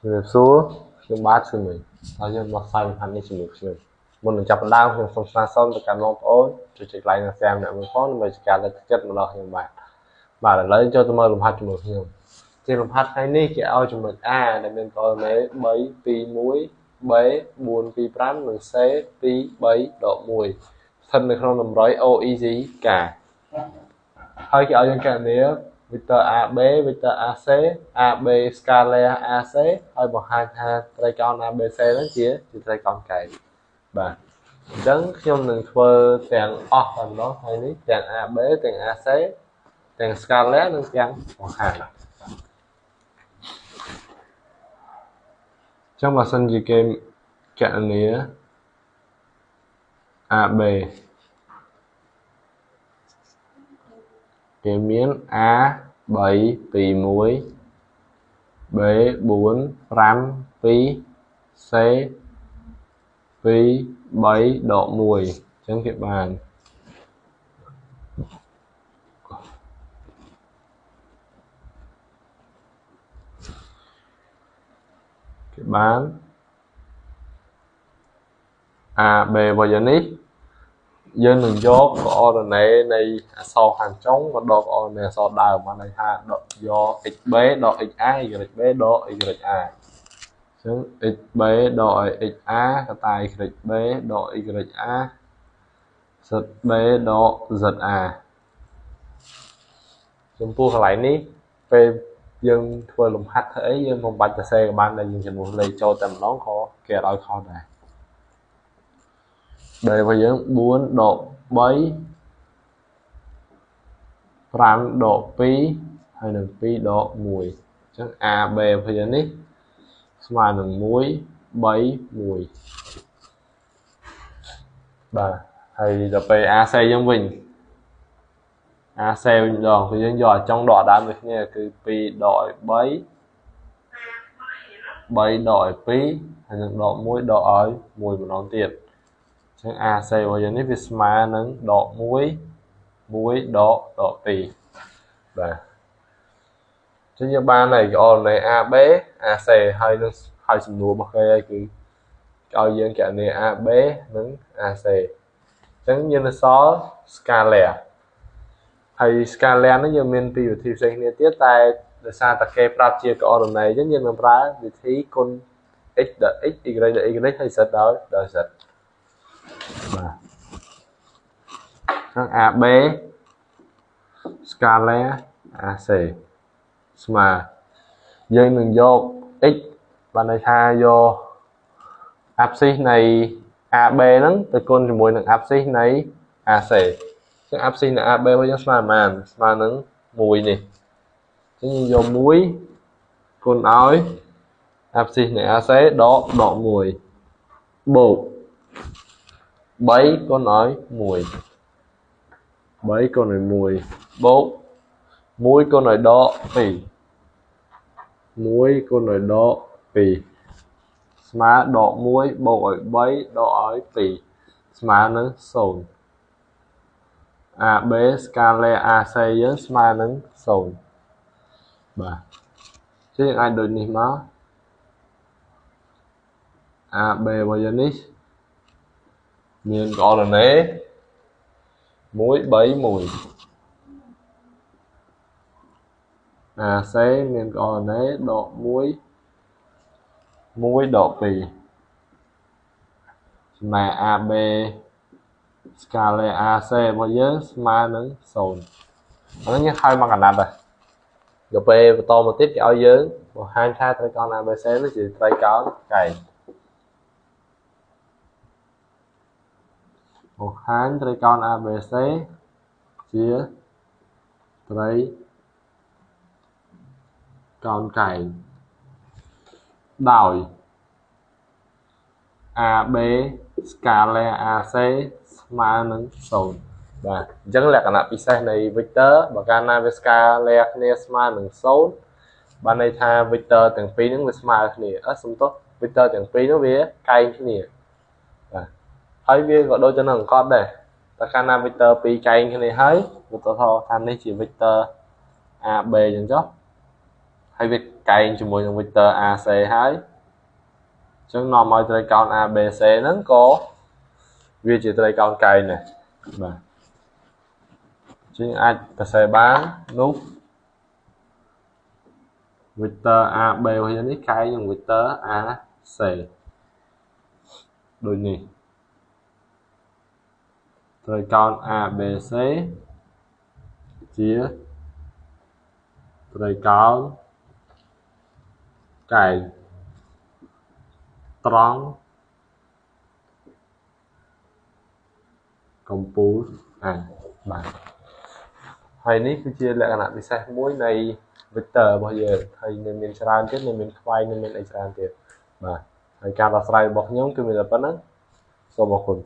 Người sốខ្ញុំបាទគឺមិនហើយខ្ញុំមកផ្សាយបង្ហាញនេះជាមួយខ្ញុំមុននឹងចាប់ផ្ដើមខ្ញុំសូមស្នើសុំទៅកាន់បងប្អូនជួយចុច like និង share ម្នាក់មួយផងដើម្បីជាការលើកទឹកចិត្តមកដល់ខ្ញុំបាទឥឡូវចូលទៅមើលលំហាត់ជាមួយខ្ញុំជាលំហាត់ថ្ងៃនេះគេឲ្យចំណុច A ដែលមានកលមេ3 2 1 B 4 2 5និង C 2 3 ដក 1ស្ថិតនៅក្នុងតម្រុយ OEC ការហើយគេឲ្យយើងកណនាvector AB vector AC AB scalar AC ហើយបង្ហាញថាត្រីកោណ ABC ហ្នឹងជាត្រីកោណកែងបាទអញ្ចឹងខ្ញុំនឹងធ្វើទាំងអស់តែម្ដងហើយនេះទាំង AB ទាំង AC ទាំង scalar និងទាំងបង្ហាញចឹងបើសិនជាគេកណនា AB គេមាន A 3 2 1 B 4 5 2 C 2 3 ដក 1អញ្ចឹងគេបានAB របស់យើងនេះយើងនឹងយក coordinate នៃអក្សរខាងចុងមកដក coordinate អក្សរដើមបានន័យថាដកយក xb ដក xa yb ដក ya អញ្ចឹង xb ដក xa កតា yb ដក ya zb ដក za ចំពោះកន្លែងនេះពេលយើងធ្វើលំហាត់ធ្វើអីយើងមិនបាច់សរសេរក៏បានដែលយើងចំនួនលេខចូលតែម្ដងក៏គេអត់ឲ្យខុសដែរ B របស់យើង4ដក3 5ដក2ហើយនឹង2ដក1អញ្ចឹង AB របស់យើងនេះស្មើនឹង1 3 1បាទហើយដល់ពេល AC យើងវិញ AC វិញម្ដងគឺយើងយកចុងដកដើមដូចគ្នាគឺ2ដកឲ្យ3 3ដកឲ្យ2ហើយនឹងដក1ដកឲ្យ1ម្ដងទៀតអញ្ចឹង AC របស់យើងនេះវាស្មើនឹងដក1 1ដក2បាទអញ្ចឹងយើងបានហើយអនៃ AB AC ហើយនឹងហើយសំណួររបស់គេហើយគឺឲ្យយើងកណនា AB និង AC អញ្ចឹងយើងនៅសល់ scalar ហើយ scalar នេះយើងមានពីរវិធីផ្សេងគ្នាទៀតតែដោយសារតែគេប្រាប់ជា coordinate អញ្ចឹងយើងនឹងប្រើវិធីគុណ x ដល់ x y ដល់ y ហើយ z ដល់ z បាទហ្នឹង AB scalar AC ស្មើយើងនឹងយក x បានន័យថាយក abscissa នៃ AB ហ្នឹងទៅគុណជាមួយនឹង abscissa នៃ AC ចឹង abscissa នៃ AB របស់យើងស្មើប៉ុន្មានស្មើនឹង1នេះចឹងយើងយក1គុណឲ្យ abscissa នៃ AC ដក1បូក3គុណឲ្យ1 3គុណឲ្យ1បូក1គុណឲ្យដក2 1គុណឲ្យដក2ស្មើដក1បូកឲ្យ3ដកឲ្យ2ស្មើនឹង0 AB scalar AC យើងស្មើនឹង0បាទចឹងយើងអាចដូចនេះមក AB របស់យើងនេះមាន coordinate 1 3 1 AC មាន coordinate ដក1 1ដក2ចំណែក AB scalar AC របស់យើងស្មើនឹង0ហ្នឹងយើងហៅមកកណាត់ដែរដល់ពេលបន្តមកទៀតគេឲ្យយើងបង្ហាញថាត្រីកោណ ABC នេះជាត្រីកោណកែងបង្ហាញត្រីកោណ ABC ជាត្រីកោណកែងដោយ AB scalar AC ស្មើនឹង0បាទអញ្ចឹងលក្ខណៈពិសេសនៃ vector បើកាលណាវា scalar គ្នាស្មើនឹង0បានន័យថា vector ទាំងពីរហ្នឹងវាស្មើគ្នាសំទោស vector ទាំងពីរហ្នឹងវាកែងគ្នាបាទហើយវាក៏ដូចទៅនឹងអង្កត់ដែរតែកាលណា vector ពីរកែងគ្នាហើយឧទាហរណ៍ថានេះជា vector AB អញ្ចឹងចុះ ហើយវាកែងជាមួយនឹង vector AC ហើយអញ្ចឹងនាំឲ្យត្រីកោណ ABC ហ្នឹងក៏វាជាត្រីកោណកែងដែរបាទជាងអាចសរសេរបាននោះ vector AB របស់យើងនេះកែងនឹង vector AC ដូចនេះត្រីកោណ ABC ជាត្រីកោណកែងត្រង់កំពូលបាទហើយនេះគឺជាលក្ខណៈពិសេសមួយនៃ vector របស់យើងហើយនៅមានច្រើនទៀតនៅមានខ្វែងនៅមានអីច្រើនទៀតបាទហើយការដោះស្រាយរបស់ខ្ញុំគឺមានតែប៉ុណ្្នឹងសូមអរគុណ